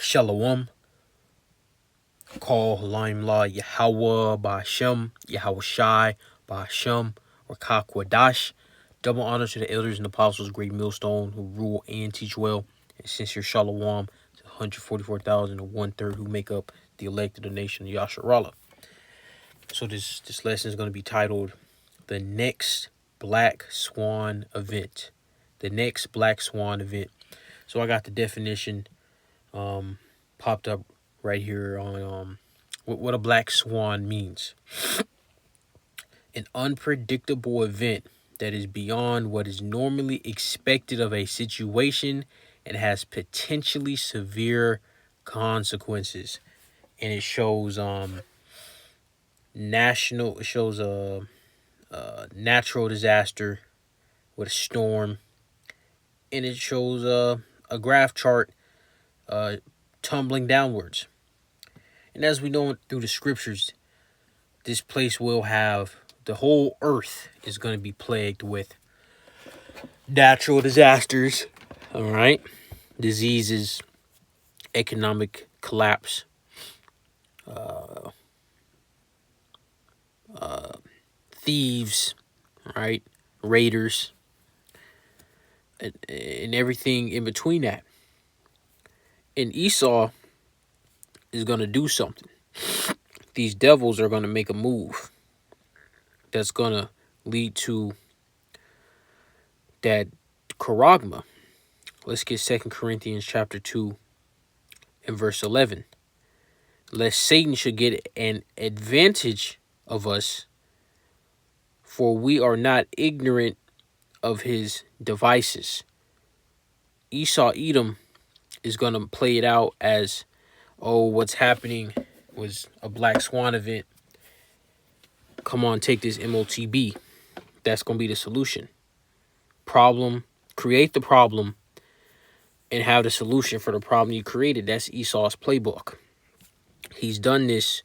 Shalom, call Lime La Yahweh Ba'Shem, Yahweh Shai Ba'Shem, or Kakwadash. Double honor to the elders and apostles, great millstone, who rule and teach well. And sincere Shalom to 144,000 and 1/3 who make up the elect of the nation of Yasharallah. So this lesson is going to be titled The Next Black Swan Event. The Next Black Swan Event. So I got the definition popped up right here on what a black swan means. An unpredictable event that is beyond what is normally expected of a situation and has potentially severe consequences. And it shows a natural disaster with a storm, and it shows a graph chart tumbling downwards. And as we know through the scriptures, this place will have, the whole earth is going to be plagued with natural disasters, all right? Diseases, economic collapse, thieves, right? Raiders, and everything in between that. And Esau is going to do something. These devils are going to make a move that's going to lead to that charagma. Let's get 2 Corinthians chapter 2 and verse 11. Lest Satan should get an advantage of us, for we are not ignorant of his devices. Esau Edom is going to play it out as, oh, what's happening was a black swan event. Come on, take this MOTB. That's going to be the solution. Create the problem and have the solution for the problem you created. That's Esau's playbook. He's done this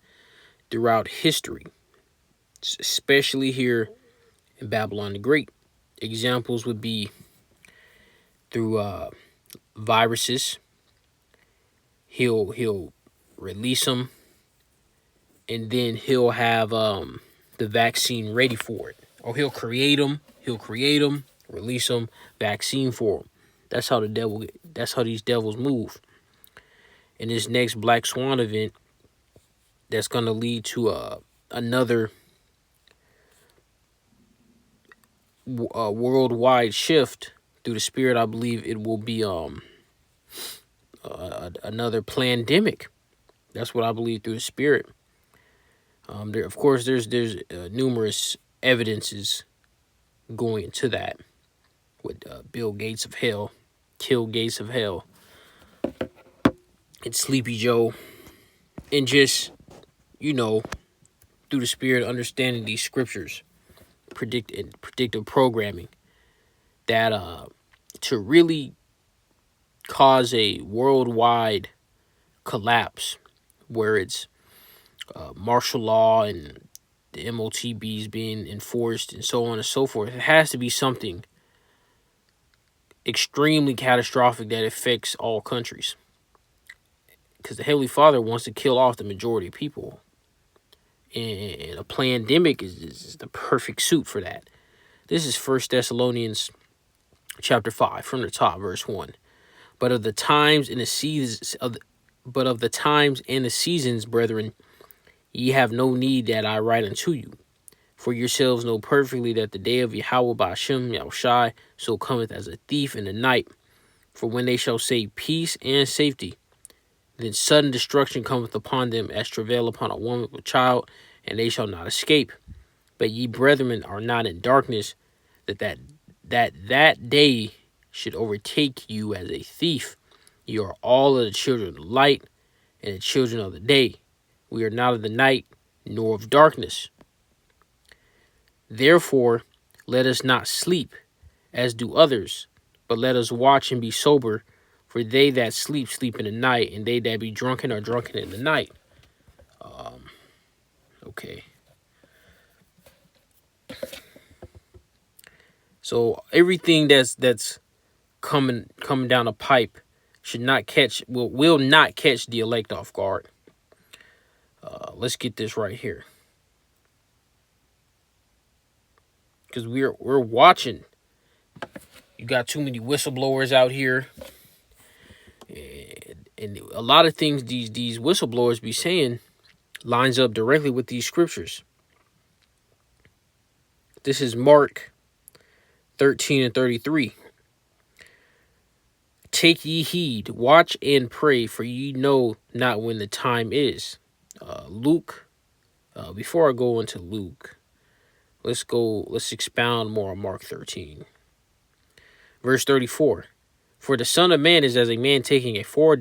throughout history, especially here in Babylon the Great. Examples would be through viruses. He'll release them, and then he'll have the vaccine ready for it. Or he'll create them, release them, vaccine for them. That's how these devils move. In this next Black Swan event, that's going to lead to another worldwide shift through the Spirit. I believe it will be another pandemic. That's what I believe through the Spirit. There's numerous evidences going into that with Bill Gates of Hell, Kill Gates of Hell, and Sleepy Joe, and just, through the Spirit, understanding these scriptures, predictive programming, that to really cause a worldwide collapse where it's martial law and the MOTBs being enforced and so on and so forth. It has to be something extremely catastrophic that affects all countries, because the Heavenly Father wants to kill off the majority of people, and a pandemic is the perfect suit for that. This is 1 Thessalonians chapter 5 from the top, verse 1. But of the times and the seasons, brethren, ye have no need that I write unto you. For yourselves know perfectly that the day of Yahweh Ba'Shem Yahweh Shai so cometh as a thief in the night. For when they shall say peace and safety, then sudden destruction cometh upon them as travail upon a woman with child, and they shall not escape. But ye brethren are not in darkness, that day should overtake you as a thief. You are all of the children of the light and the children of the day. We are not of the night, nor of darkness. Therefore, let us not sleep, as do others, but let us watch and be sober. For they that sleep, sleep in the night, and they that be drunken are drunken in the night. Okay. So everything that's coming down the pipe will not catch the elect off guard. Let's get this right here, because we're watching. You got too many whistleblowers out here, and a lot of things these whistleblowers be saying lines up directly with these scriptures. This is Mark 13:33. Take ye heed, watch and pray, for ye know not when the time is. Luke. Before I go into Luke, let's expound more on Mark 13. Verse 34. For the Son of Man is as a man taking a far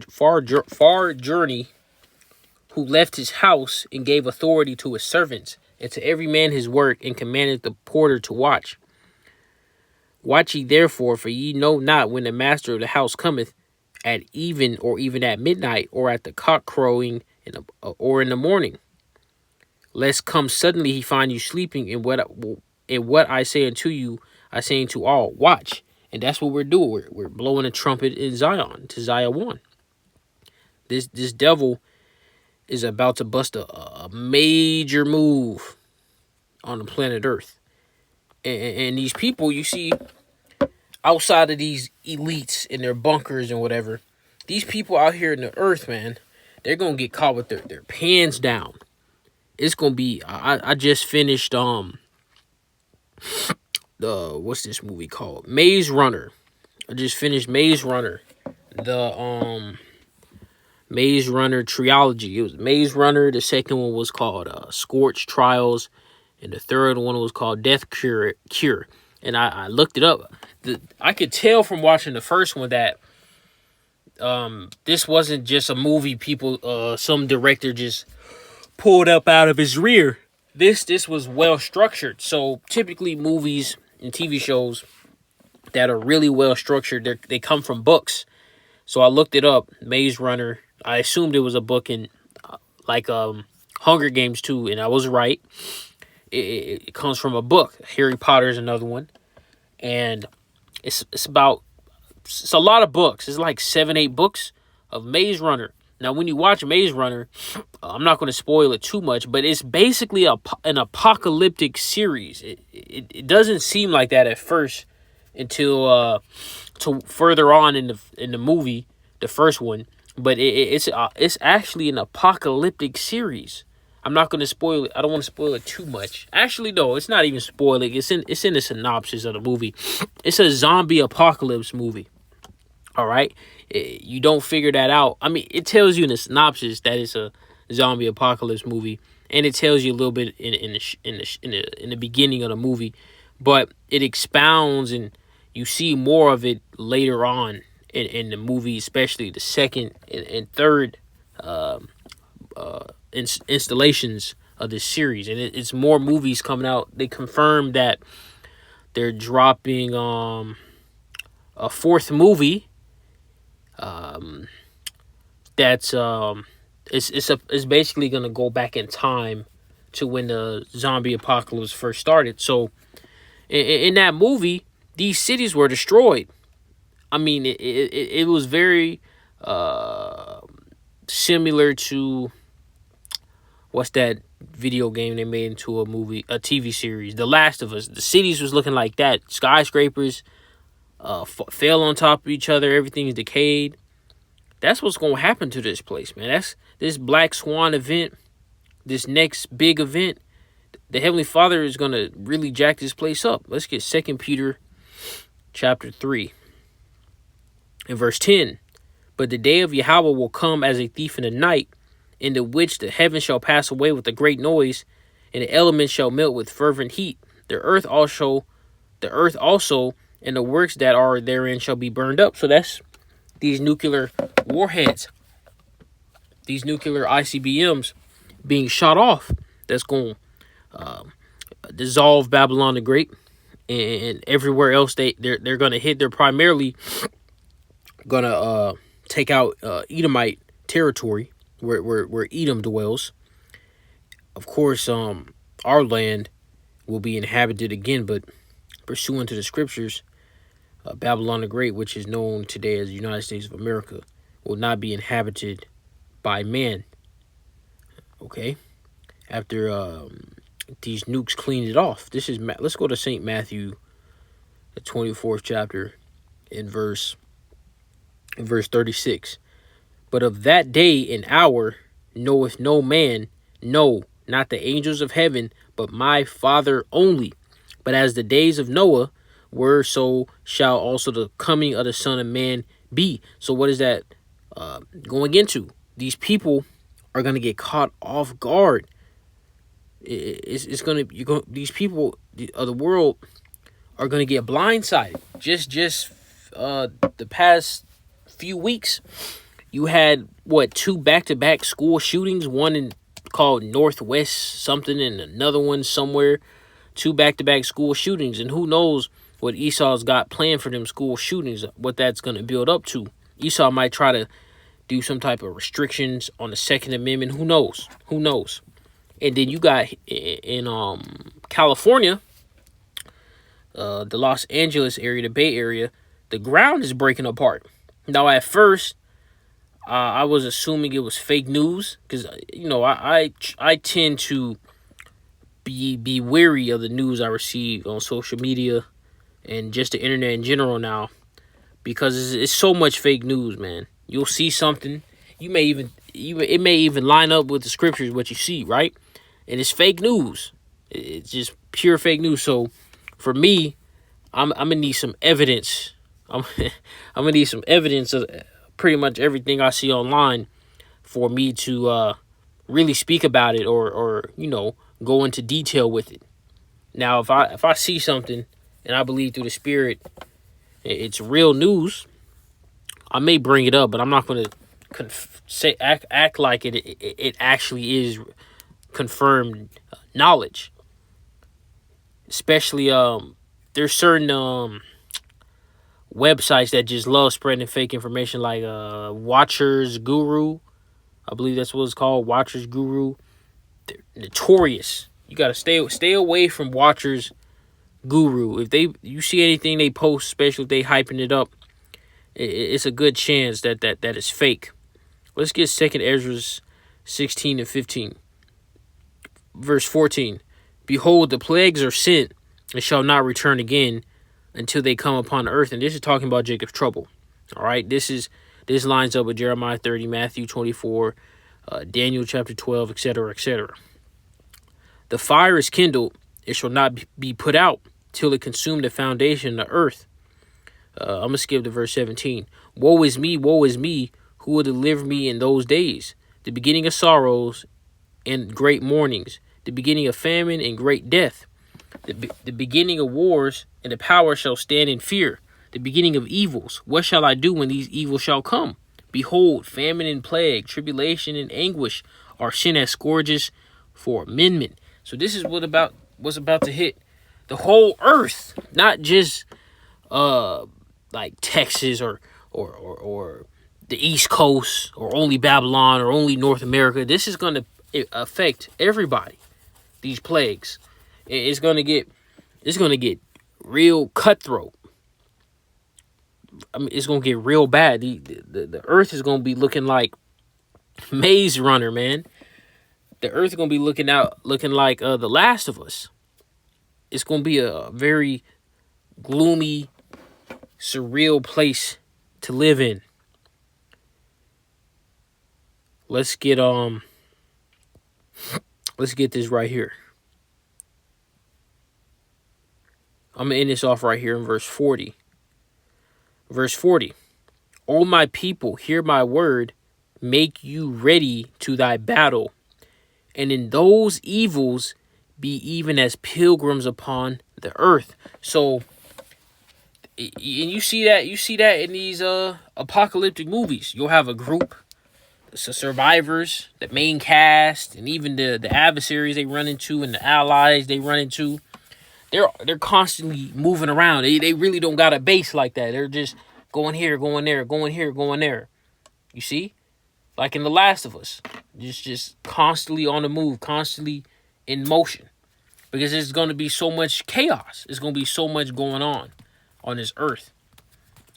journey, who left his house and gave authority to his servants, and to every man his work, and commanded the porter to watch. Watch ye therefore, for ye know not when the master of the house cometh, at even, or even at midnight, or at the cock crowing, or in the morning, lest come suddenly he find you sleeping. In what I say unto you, I say unto all, watch. And that's what we're doing. We're blowing a trumpet in Zion, to Zion 1. This devil is about to bust a major move on the planet Earth. And these people you see outside of these elites in their bunkers and whatever, these people out here in the earth, man, they're going to get caught with their pants down. It's going to be, I just finished, what's this movie called? Maze Runner. I just finished Maze Runner. The, Maze Runner trilogy. It was Maze Runner. The second one was called Scorch Trials, and the third one was called Death Cure. And I looked it up. I could tell from watching the first one that this wasn't just a movie some director just pulled up out of his rear. This was well structured. So typically movies and TV shows that are really well structured, they come from books. So I looked it up, Maze Runner. I assumed it was a book in Hunger Games 2, and I was right. It comes from a book. Harry Potter is another one. And it's a lot of books. It's like 7-8 books of Maze Runner. Now, when you watch Maze Runner, I'm not going to spoil it too much, but it's basically an apocalyptic series. It doesn't seem like that at first until to further on in the movie, the first one. But it's actually an apocalyptic series. I'm not going to spoil it. I don't want to spoil it too much. Actually, no, it's not even spoiling. It's in the synopsis of the movie. It's a zombie apocalypse movie. All right, you don't figure that out. I mean, it tells you in the synopsis that it's a zombie apocalypse movie, and it tells you a little bit in the beginning of the movie, but it expounds and you see more of it later on in the movie, especially the second and third installations of this series. And it's more movies coming out. They confirmed that they're dropping a fourth movie. That's it's basically gonna go back in time to when the zombie apocalypse first started. So in that movie, these cities were destroyed. I mean, it was very similar to, what's that video game they made into a TV series, The Last of Us. The cities was looking like that. Skyscrapers fell on top of each other. Everything's decayed. That's what's going to happen to this place, man. That's this Black Swan event, this next big event. The Heavenly Father is going to really jack this place up. Let's get 2 Peter chapter 3 and verse 10. But the day of Yahweh will come as a thief in the night, in the which the heavens shall pass away with a great noise, and the elements shall melt with fervent heat. The earth also, and the works that are therein shall be burned up. So that's these nuclear warheads, these nuclear ICBMs being shot off. That's going to dissolve Babylon the Great, and everywhere else they're going to hit. They're primarily going to take out Edomite territory, where Edom dwells. Of course, our land will be inhabited again, but pursuant to the scriptures, Babylon the Great, which is known today as the United States of America, will not be inhabited by man. Okay, after these nukes cleaned it off. This is let's go to Saint Matthew, the 24th chapter, in verse 36. But of that day and hour knoweth no man, no, not the angels of heaven, but my Father only. But as the days of Noah were, so shall also the coming of the Son of Man be. So what is that going into? These people are going to get caught off guard. It's going to, these people of the world are going to get blindsided. Just the past few weeks, you had two back-to-back school shootings, one called Northwest something and another one somewhere. Two back-to-back school shootings, and who knows what Esau's got planned for them school shootings, what that's going to build up to. Esau might try to do some type of restrictions on the Second Amendment. Who knows? And then you got in California, the Los Angeles area, the Bay Area, the ground is breaking apart. Now, at first, I was assuming it was fake news because, I tend to be wary of the news I receive on social media and just the internet in general now, because it's so much fake news, man. You'll see something, it may even line up with the scriptures what you see, right? And it's fake news. It's just pure fake news. So for me, I'm gonna need some evidence. I'm gonna need some evidence of pretty much everything I see online for me to really speak about it or go into detail with it. Now, if I see something and I believe through the Spirit it's real news, I may bring it up, but I'm not going to act like it actually is confirmed knowledge. Especially there's certain websites that just love spreading fake information, like Watchers Guru. I believe that's what it's called, Watchers Guru. They're notorious. You got to stay away from Watchers Guru. If you see anything they post, especially if they hyping it up, it's a good chance that is fake. Let's get 2 Ezra 16 and 15. Verse 14. Behold, the plagues are sent and shall not return again until they come upon the earth. And this is talking about Jacob's trouble. All right, this lines up with Jeremiah 30, Matthew 24, Daniel chapter 12, etc., etc. The fire is kindled, it shall not be put out till it consume the foundation of the earth. I'm going to skip to verse 17. Woe is me, who will deliver me in those days? The beginning of sorrows and great mournings, the beginning of famine and great death, the beginning of wars, and the power shall stand in fear, the beginning of evils. What shall I do when these evils shall come? Behold, famine and plague, tribulation and anguish are sent as scourges for amendment. So this is what's about to hit the whole earth, not just like Texas or the East Coast or only Babylon or only North America. This is going to affect everybody. These plagues, it's going to get real cutthroat. I mean, it's going to get real bad. The earth is going to be looking like Maze Runner, man. The earth is going to be looking like The Last of Us. It's going to be a very gloomy, surreal place to live in. Let's get this right here. I'm going to end this off right here in verse 40. Verse 40. O my people, hear my word, make you ready to thy battle, and in those evils be even as pilgrims upon the earth. So, and you see that in these apocalyptic movies. You'll have a group, so survivors, the main cast, and even the adversaries they run into and the allies they run into. They're constantly moving around. They really don't got a base like that. They're just going here, going there, going here, going there. You see? Like in The Last of Us. Just constantly on the move, constantly in motion. Because there's going to be so much chaos. There's going to be so much going on this earth.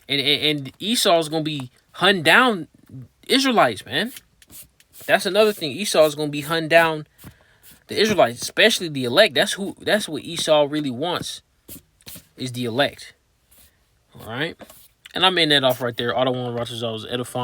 And Esau's going to be hunting down Israelites, man. That's another thing. Esau is going to be hunting down the Israelites, especially the elect. That's what Esau really wants, is the elect. All right? And I'm in that off right there. Auto one Rotterdam was edifying.